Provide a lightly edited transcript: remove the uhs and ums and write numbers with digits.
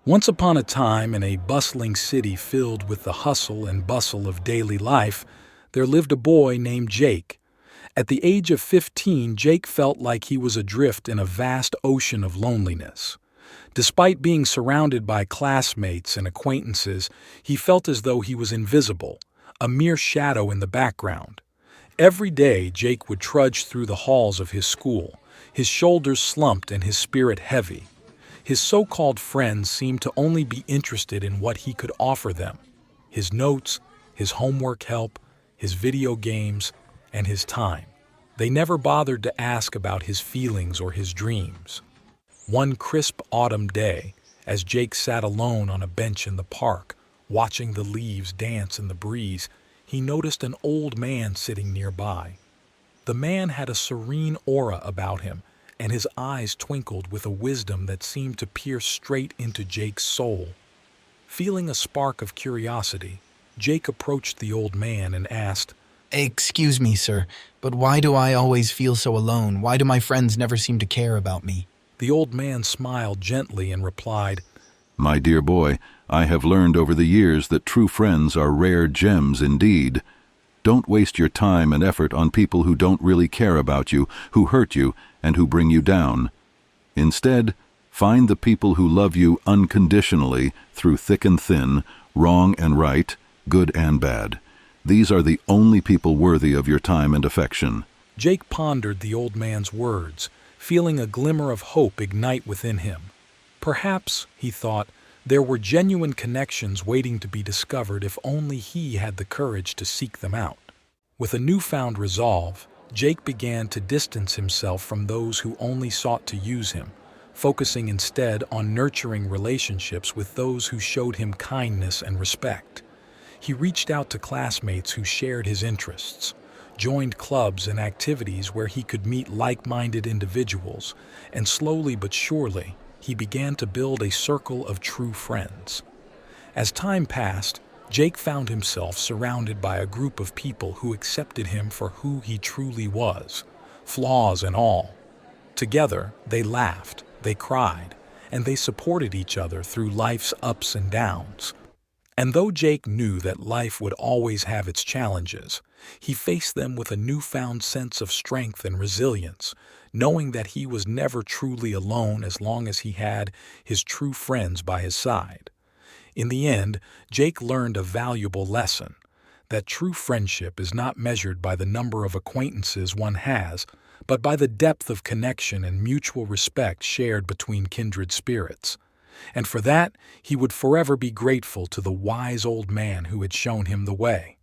Once upon a time, in a bustling city filled with the hustle and bustle of daily life, there lived a boy named Jake. At the age of 15, Jake felt like he was adrift in a vast ocean of loneliness. Despite being surrounded by classmates and acquaintances, he felt as though he was invisible, a mere shadow in the background. Every day, Jake would trudge through the halls of his school, his shoulders slumped and his spirit heavy. His so-called friends seemed to only be interested in what he could offer them: his notes, his homework help, his video games, and his time. They never bothered to ask about his feelings or his dreams. One crisp autumn day, as Jake sat alone on a bench in the park, watching the leaves dance in the breeze, he noticed an old man sitting nearby. The man had a serene aura about him, and his eyes twinkled with a wisdom that seemed to pierce straight into Jake's soul. Feeling a spark of curiosity, Jake approached the old man and asked, Excuse me, sir, but why do I always feel so alone? Why do my friends never seem to care about me? The old man smiled gently and replied, My dear boy, I have learned over the years that true friends are rare gems indeed. Don't waste your time and effort on people who don't really care about you, who hurt you, and who bring you down. Instead, find the people who love you unconditionally through thick and thin, wrong and right, good and bad. These are the only people worthy of your time and affection. Jake pondered the old man's words, feeling a glimmer of hope ignite within him. Perhaps, he thought, there were genuine connections waiting to be discovered if only he had the courage to seek them out. With a newfound resolve, Jake began to distance himself from those who only sought to use him, focusing instead on nurturing relationships with those who showed him kindness and respect. He reached out to classmates who shared his interests, joined clubs and activities where he could meet like-minded individuals, and slowly but surely, he began to build a circle of true friends. As time passed, Jake found himself surrounded by a group of people who accepted him for who he truly was, flaws and all. Together, they laughed, they cried, and they supported each other through life's ups and downs. And though Jake knew that life would always have its challenges, he faced them with a newfound sense of strength and resilience, knowing that he was never truly alone as long as he had his true friends by his side. In the end, Jake learned a valuable lesson: that true friendship is not measured by the number of acquaintances one has, but by the depth of connection and mutual respect shared between kindred spirits. And for that, he would forever be grateful to the wise old man who had shown him the way.